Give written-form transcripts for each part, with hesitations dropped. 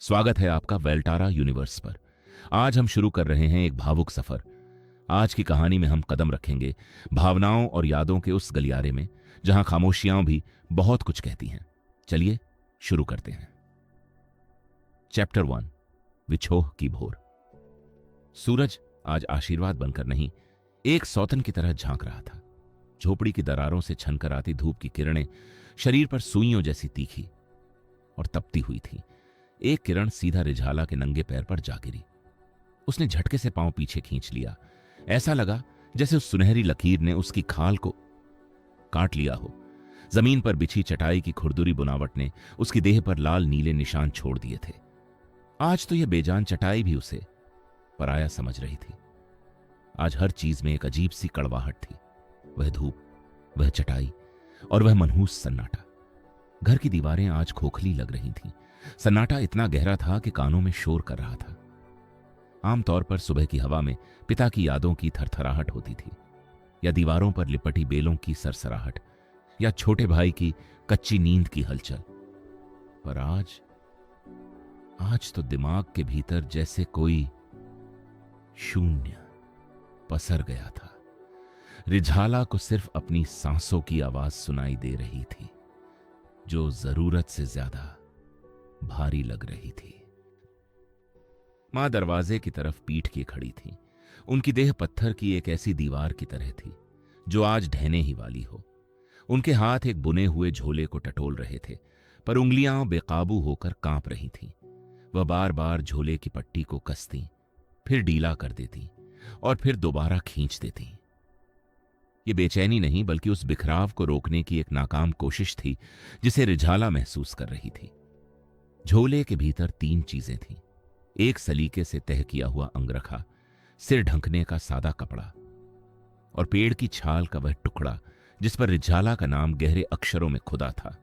स्वागत है आपका वेल्टारा यूनिवर्स पर। आज हम शुरू कर रहे हैं एक भावुक सफर। आज की कहानी में हम कदम रखेंगे भावनाओं और यादों के उस गलियारे में जहां खामोशियां भी बहुत कुछ कहती हैं। चलिए शुरू करते हैं। चैप्टर 1, विछोह की भोर। सूरज आज आशीर्वाद बनकर नहीं, एक सौतन की तरह झांक रहा था। झोपड़ी की दरारों से छनकर आती धूप की किरणें शरीर पर सुइयों जैसी तीखी और तपती हुई थी। एक किरण सीधा रिझाला के नंगे पैर पर जा गिरी। उसने झटके से पांव पीछे खींच लिया। ऐसा लगा जैसे उस सुनहरी लकीर ने उसकी खाल को काट लिया हो। जमीन पर बिछी चटाई की खुरदुरी बुनावट ने उसकी देह पर लाल नीले निशान छोड़ दिए थे। आज तो यह बेजान चटाई भी उसे पराया समझ रही थी। आज हर चीज में एक अजीब सी कड़वाहट थी। वह धूप, वह चटाई और वह मनहूस सन्नाटा। घर की दीवारें आज खोखली लग रही थीं। सन्नाटा इतना गहरा था कि कानों में शोर कर रहा था। आमतौर पर सुबह की हवा में पिता की यादों की थरथराहट होती थी, या दीवारों पर लिपटी बेलों की सरसराहट, या छोटे भाई की कच्ची नींद की हलचल। पर आज तो दिमाग के भीतर जैसे कोई शून्य पसर गया था। रिझाला को सिर्फ अपनी सांसों की आवाज सुनाई दे रही थी, जो जरूरत से ज्यादा भारी लग रही थी। मां दरवाजे की तरफ पीठ किए खड़ी थी। उनकी देह पत्थर की एक ऐसी दीवार की तरह थी जो आज ढहने ही वाली हो। उनके हाथ एक बुने हुए झोले को टटोल रहे थे, पर उंगलियां बेकाबू होकर कांप रही थीं। वह बार बार झोले की पट्टी को कसती, फिर ढीला कर देती और फिर दोबारा खींच देती। ये बेचैनी नहीं, बल्कि उस बिखराव को रोकने की एक नाकाम कोशिश थी जिसे रिझाला महसूस कर रही थी। झोले के भीतर 3 चीजें थीं। एक सलीके से तह किया हुआ अंगरखा, सिर ढंकने का सादा कपड़ा, और पेड़ की छाल का वह टुकड़ा जिस पर रिझाला का नाम गहरे अक्षरों में खुदा था।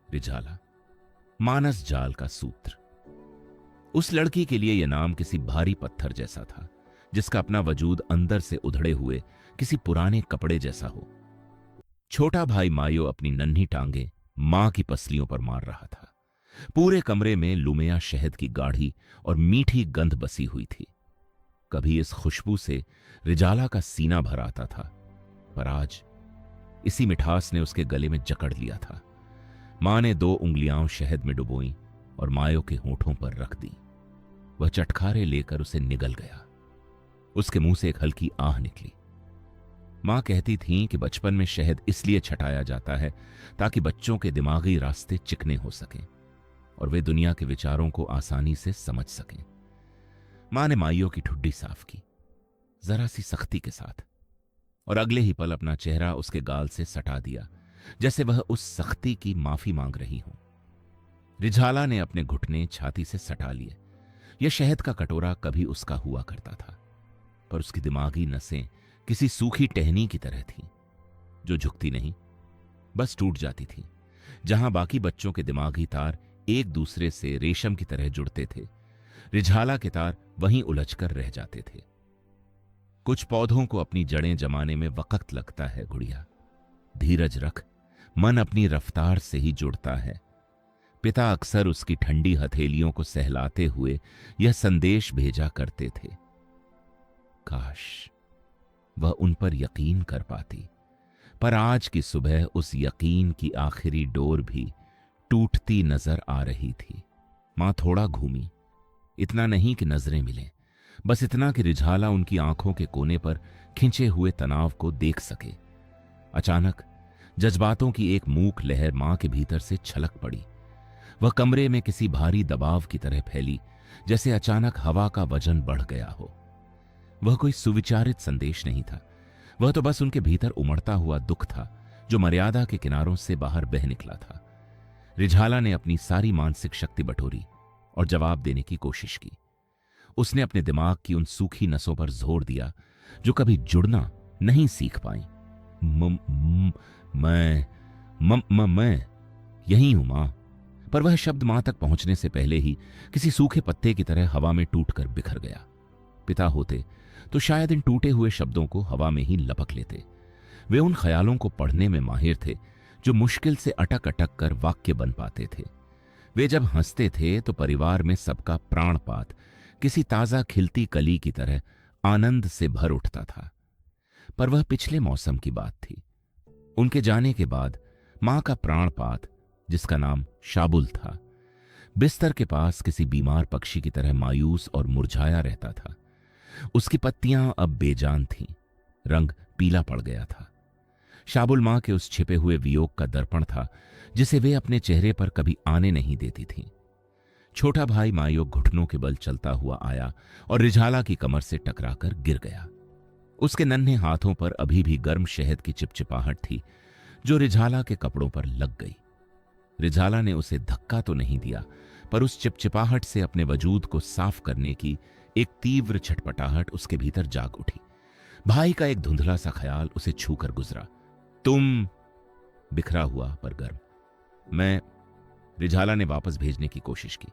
रिझाला, मानस जाल का सूत्र। उस लड़की के लिए यह नाम किसी भारी पत्थर जैसा था, जिसका अपना वजूद अंदर से उधड़े हुए किसी पुराने कपड़े जैसा हो। छोटा भाई मायो अपनी नन्ही टांगे मां की पसलियों पर मार रहा था। पूरे कमरे में लुमिया शहद की गाढ़ी और मीठी गंध बसी हुई थी। कभी इस खुशबू से रिझाला का सीना भर आता था, पर आज इसी मिठास ने उसके गले में जकड़ लिया था। मां ने 2 उंगलियां शहद में डुबोई और मायो के होठों पर रख दी। वह चटखारे लेकर उसे निगल गया। उसके मुंह से एक हल्की आह निकली। मां कहती थीं कि बचपन में शहद इसलिए छटाया जाता है ताकि बच्चों के दिमागी रास्ते चिकने हो सकें और वे दुनिया के विचारों को आसानी से समझ सकें। मां ने माइयों की ठुड्डी साफ की, जरा सी सख्ती के साथ, और अगले ही पल अपना चेहरा उसके गाल से सटा दिया, जैसे वह उस सख्ती की माफी मांग रही हो। रिझाला ने अपने घुटने छाती से सटा लिए। यह शहद का कटोरा कभी उसका हुआ करता था, पर उसकी दिमागी नसें किसी सूखी टहनी की तरह थीं, जो झुकती नहीं, बस टूट जाती थी। जहां बाकी बच्चों के दिमागी तार एक दूसरे से रेशम की तरह जुड़ते थे, रिझाला के तार वहीं उलझकर रह जाते थे। कुछ पौधों को अपनी जड़ें जमाने में वक्त लगता है गुड़िया, धीरज रख, मन अपनी रफ्तार से ही जुड़ता है। पिता अक्सर उसकी ठंडी हथेलियों को सहलाते हुए यह संदेश भेजा करते थे। काश वह उन पर यकीन कर पाती, पर आज की सुबह उस यकीन की आखिरी डोर भी टूटती नजर आ रही थी। मां थोड़ा घूमी, इतना नहीं कि नजरें मिलें, बस इतना कि रिझाला उनकी आंखों के कोने पर खिंचे हुए तनाव को देख सके। अचानक जज्बातों की एक मूक लहर मां के भीतर से छलक पड़ी। वह कमरे में किसी भारी दबाव की तरह फैली, जैसे अचानक हवा का वजन बढ़ गया हो। वह कोई सुविचारित संदेश नहीं था, वह तो बस उनके भीतर उमड़ता हुआ दुख था जो मर्यादा के किनारों से बाहर बह निकला था। रिझाला ने अपनी सारी मानसिक शक्ति बटोरी और जवाब देने की कोशिश की। उसने अपने दिमाग की उन सूखी नसों पर जोर दिया जो कभी जुड़ना नहीं सीख पाई। मैं यही हूं मां। पर वह शब्द मां तक पहुंचने से पहले ही किसी सूखे पत्ते की तरह हवा में टूटकर बिखर गया। पिता होते तो शायद इन टूटे हुए शब्दों को हवा में ही लपक लेते। वे उन ख्यालों को पढ़ने में माहिर थे जो मुश्किल से अटक अटक कर वाक्य बन पाते थे। वे जब हंसते थे तो परिवार में सबका प्राणपात किसी ताजा खिलती कली की तरह आनंद से भर उठता था। पर वह पिछले मौसम की बात थी। उनके जाने के बाद मां का प्राणपात, जिसका नाम शाबुल था, बिस्तर के पास किसी बीमार पक्षी की तरह मायूस और मुरझाया रहता था। उसकी पत्तियां अब बेजान थीं, रंग पीला पड़ गया था। शाबुल मां के उस छिपे हुए वियोग का दर्पण था जिसे वे अपने चेहरे पर कभी आने नहीं देती थीं। छोटा भाई मायो घुटनों के बल चलता हुआ आया और रिझाला की कमर से टकराकर गिर गया। उसके नन्हे हाथों पर अभी भी गर्म शहद की चिपचिपाहट थी जो रिझाला के कपड़ों पर लग गई। रिझाला ने उसे धक्का तो नहीं दिया, पर उस चिपचिपाहट से अपने वजूद को साफ करने की एक तीव्र छटपटाहट उसके भीतर जाग उठी। भाई का एक धुंधला सा ख्याल उसे छूकर गुजरा। तुम, बिखरा हुआ पर गर्म। मैं, रिझाला ने वापस भेजने की कोशिश की,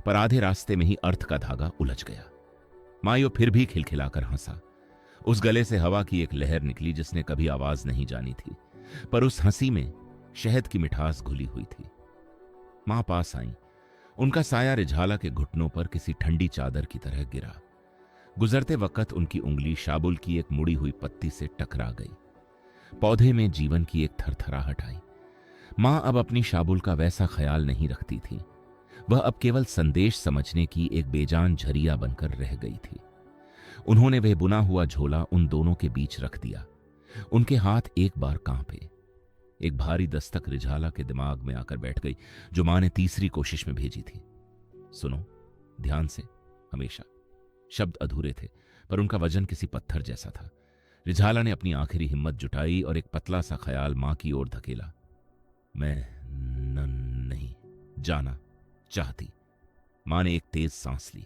पर आधे रास्ते में ही अर्थ का धागा उलझ गया। मायो फिर भी खिलखिलाकर हंसा। उस गले से हवा की एक लहर निकली जिसने कभी आवाज नहीं जानी थी, पर उस हंसी में शहद की मिठास घुली हुई थी। मां पास आई। उनका साया रिझाला के घुटनों पर किसी ठंडी चादर की तरह गिरा। गुजरते वक्त उनकी उंगली शाबुल की एक मुड़ी हुई पत्ती से टकरा गई। पौधे में जीवन की एक थरथराहट आई। मां अब अपनी शाबुल का वैसा ख्याल नहीं रखती थी। वह अब केवल संदेश समझने की एक बेजान झरिया बनकर रह गई थी। उन्होंने वह बुना हुआ झोला उन दोनों के बीच रख दिया। उनके हाथ एक बार कांपे। एक भारी दस्तक रिझाला के दिमाग में आकर बैठ गई, जो मां ने तीसरी कोशिश में भेजी थी। सुनो ध्यान से, हमेशा। शब्द अधूरे थे, पर उनका वजन किसी पत्थर जैसा था। रिझाला ने अपनी आखिरी हिम्मत जुटाई और एक पतला सा ख्याल मां की ओर धकेला। मैं नहीं जाना चाहती। मां ने एक तेज सांस ली।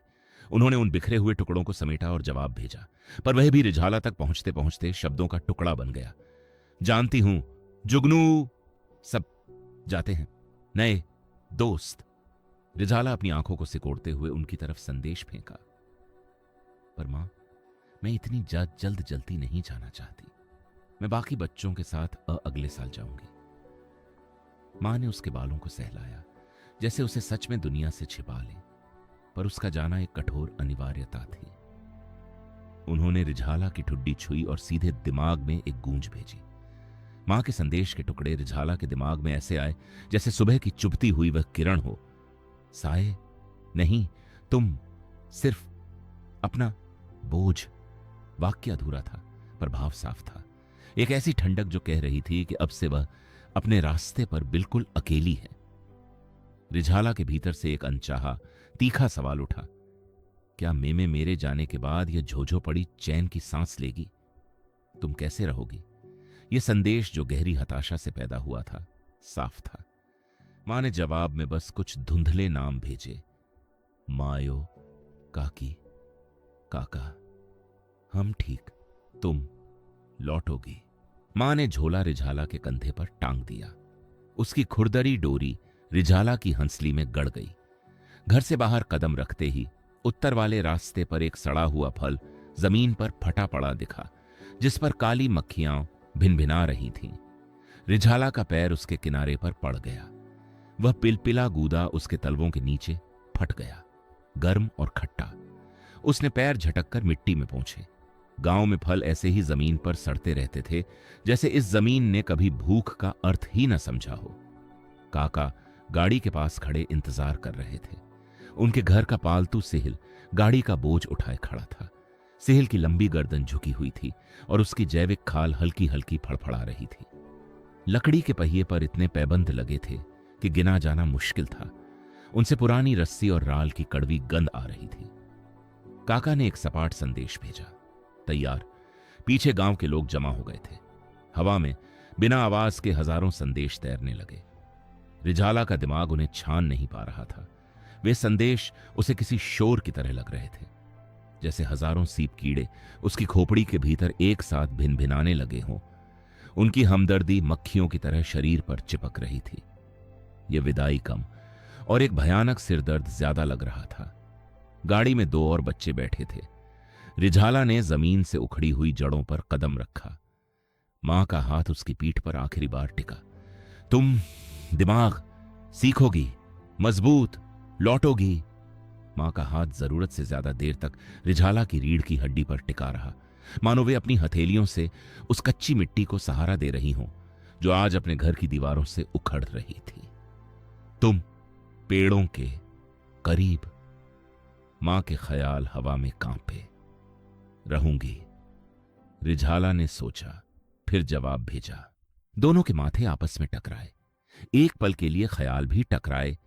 उन्होंने उन बिखरे हुए टुकड़ों को समेटा और जवाब भेजा, पर वह भी रिझाला तक पहुंचते पहुंचते शब्दों का टुकड़ा बन गया। जानती हूं, जुगनू, सब जाते हैं, नए दोस्त। रिझाला अपनी आंखों को सिकोड़ते हुए उनकी तरफ संदेश फेंका। पर मां, मैं इतनी जल्द जल्दी नहीं जाना चाहती। मैं बाकी बच्चों के साथ अगले साल जाऊंगी। मां ने उसके बालों को सहलाया, जैसे उसे सच में दुनिया से छिपा ले, पर उसका जाना एक कठोर अनिवार्यता थी। उन्होंने रिझाला की ठुड्डी छुई और सीधे दिमाग में एक गूंज भेजी। मां के संदेश के टुकड़े रिझाला के दिमाग में ऐसे आए जैसे सुबह की चुभती हुई वह किरण हो। साए नहीं, तुम सिर्फ अपना बोझ। वाक्य अधूरा था, पर भाव साफ था। एक ऐसी ठंडक जो कह रही थी कि अब से वह अपने रास्ते पर बिल्कुल अकेली है। रिझाला के भीतर से एक अनचाहा तीखा सवाल उठा। क्या मेमे मेरे जाने के बाद यह झोझो पड़ी चैन की सांस लेगी? तुम कैसे रहोगी? यह संदेश जो गहरी हताशा से पैदा हुआ था, साफ था। मां ने जवाब में बस कुछ धुंधले नाम भेजे। मायो, काकी, काका, हम ठीक, तुम लौटोगी। मां ने झोला रिझाला के कंधे पर टांग दिया। उसकी खुरदरी डोरी रिझाला की हंसली में गड़ गई। घर से बाहर कदम रखते ही उत्तर वाले रास्ते पर एक सड़ा हुआ फल जमीन पर फटा पड़ा दिखा, जिस पर काली मक्खियां भिनभिना रही थीं। रिझाला का पैर उसके किनारे पर पड़ गया। वह पिलपिला गूदा उसके तलवों के नीचे फट गया, गर्म और खट्टा। उसने पैर झटककर मिट्टी में पहुंचे। गांव में फल ऐसे ही जमीन पर सड़ते रहते थे, जैसे इस जमीन ने कभी भूख का अर्थ ही न समझा हो। काका गाड़ी के पास खड़े इंतजार कर रहे थे। उनके घर का पालतू सेहिल गाड़ी का बोझ उठाए खड़ा था। सेहिल की लंबी गर्दन झुकी हुई थी और उसकी जैविक खाल हल्की हल्की फड़फड़ा रही थी। लकड़ी के पहिए पर इतने पैबंद लगे थे कि गिना जाना मुश्किल था। उनसे पुरानी रस्सी और राल की कड़वी गंध आ रही थी। काका ने एक सपाट संदेश भेजा। तैयार। पीछे गांव के लोग जमा हो गए थे। हवा में बिना आवाज के हजारों संदेश तैरने लगे। रिझाला का दिमाग उन्हें छान नहीं पा रहा था। वे संदेश उसे किसी शोर की तरह लग रहे थे, जैसे हजारों सीप कीड़े उसकी खोपड़ी के भीतर एक साथ भिनभिनाने लगे हों। उनकी हमदर्दी मक्खियों की तरह शरीर पर चिपक रही थी। यह विदाई कम और एक भयानक सिरदर्द ज्यादा लग रहा था। गाड़ी में 2 और बच्चे बैठे थे। रिझाला ने जमीन से उखड़ी हुई जड़ों पर कदम रखा। मां का हाथ उसकी पीठ पर आखिरी बार टिका। तुम दिमाग सीखोगी, मजबूत, लौटोगी। मां का हाथ जरूरत से ज्यादा देर तक रिझाला की रीढ़ की हड्डी पर टिका रहा, मानो वे अपनी हथेलियों से उस कच्ची मिट्टी को सहारा दे रही हों जो आज अपने घर की दीवारों से उखड़ रही थी। तुम पेड़ों के करीब। मां के ख्याल हवा में कांपे। रहूंगी, रिझाला ने सोचा, फिर जवाब भेजा। दोनों के माथे आपस में टकराए। एक पल के लिए ख्याल भी टकराए,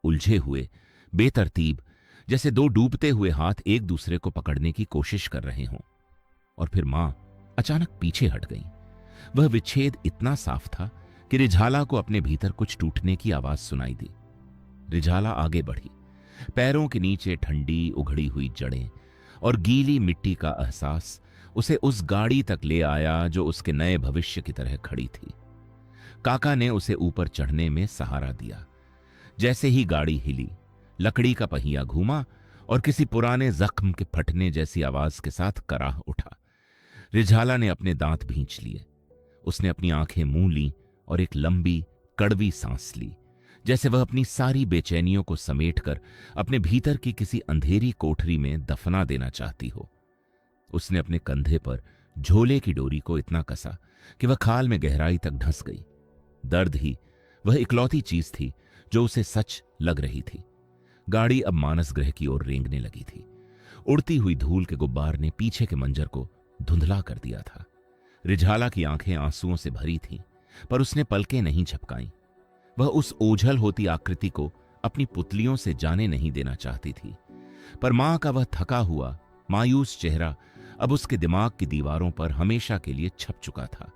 उलझे हुए, बेतरतीब, जैसे दो डूबते हुए हाथ एक दूसरे को पकड़ने की कोशिश कर रहे हों। और फिर मां अचानक पीछे हट गई। वह विच्छेद इतना साफ था कि रिझाला को अपने भीतर कुछ टूटने की आवाज सुनाई दी। रिझाला आगे बढ़ी। पैरों के नीचे ठंडी उघड़ी हुई जड़ें और गीली मिट्टी का एहसास उसे उस गाड़ी तक ले आया जो उसके नए भविष्य की तरह खड़ी थी। काका ने उसे ऊपर चढ़ने में सहारा दिया। जैसे ही गाड़ी हिली, लकड़ी का पहिया घूमा और किसी पुराने जख्म के फटने जैसी आवाज के साथ कराह उठा। रिझाला ने अपने दांत भींच लिए। उसने अपनी आंखें मूंह लीं और एक लंबी कड़वी सांस ली, जैसे वह अपनी सारी बेचैनियों को समेटकर अपने भीतर की किसी अंधेरी कोठरी में दफना देना चाहती हो। उसने अपने कंधे पर झोले की डोरी को इतना कसा कि वह खाल में गहराई तक धंस गई। दर्द ही वह इकलौती चीज थी जो उसे सच लग रही थी। गाड़ी अब मानस ग्रह की ओर रेंगने लगी थी। उड़ती हुई धूल के गुब्बार ने पीछे के मंजर को धुंधला कर दिया था। रिझाला की आंखें आंसुओं से भरी थीं, पर उसने पलकें नहीं झपकाईं। वह उस ओझल होती आकृति को अपनी पुतलियों से जाने नहीं देना चाहती थी, पर मां का वह थका हुआ, मायूस चेहरा अब उसके दिमाग की दीवारों पर हमेशा के लिए छप चुका था।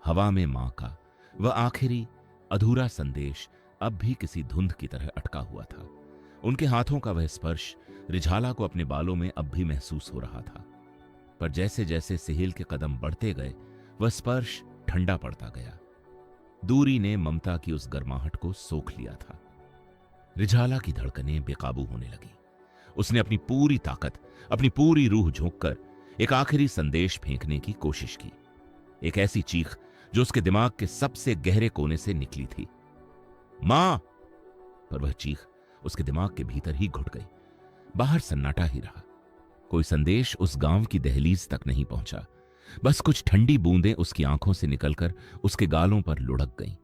हवा में मां का वह आखिरी अधूरा संदेश अब भी किसी धुंध की तरह अटका हुआ था। उनके हाथों का वह स्पर्श रिझाला को अपने बालों में अब भी महसूस हो रहा था, पर जैसे जैसे सिहिल के कदम बढ़ते गए वह स्पर्श ठंडा पड़ता गया। दूरी ने ममता की उस गर्माहट को सोख लिया था। रिझाला की धड़कनें बेकाबू होने लगी। उसने अपनी पूरी ताकत, अपनी पूरी रूह झोंककर एक आखिरी संदेश फेंकने की कोशिश की। एक ऐसी चीख जो उसके दिमाग के सबसे गहरे कोने से निकली थी, मां! पर वह चीख उसके दिमाग के भीतर ही घुट गई। बाहर सन्नाटा ही रहा। कोई संदेश उस गांव की दहलीज तक नहीं पहुंचा। बस कुछ ठंडी बूंदें उसकी आंखों से निकलकर उसके गालों पर लुढ़क गईं।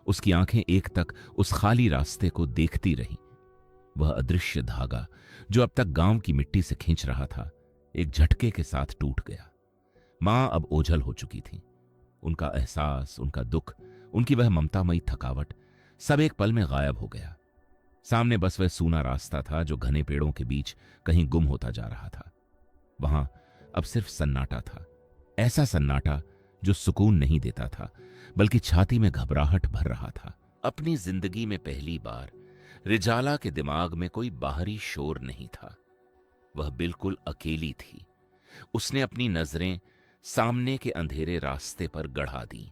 उसकी आंखें एक तक उस खाली रास्ते को देखती रहीं। वह अदृश्य धागा जो अब तक गांव की मिट्टी से खींच रहा था, एक झटके के साथ टूट गया। मां अब ओझल हो चुकी थी। उनका एहसास, उनका दुख, उनकी वह ममतामयी थकावट सब एक पल में गायब हो गया। सामने बस वह सूना रास्ता था जो घने पेड़ों के बीच कहीं गुम होता जा रहा था। वहां अब सिर्फ सन्नाटा था, ऐसा सन्नाटा जो सुकून नहीं देता था, बल्कि छाती में घबराहट भर रहा था। अपनी जिंदगी में पहली बार रिझाला के दिमाग में कोई बाहरी शोर नहीं था। वह बिल्कुल अकेली थी। उसने अपनी नजरें सामने के अंधेरे रास्ते पर गड़ा दी।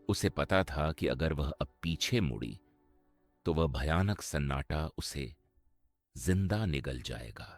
उसे पता था कि अगर वह अब पीछे मुड़ी तो वह भयानक सन्नाटा उसे जिंदा निगल जाएगा।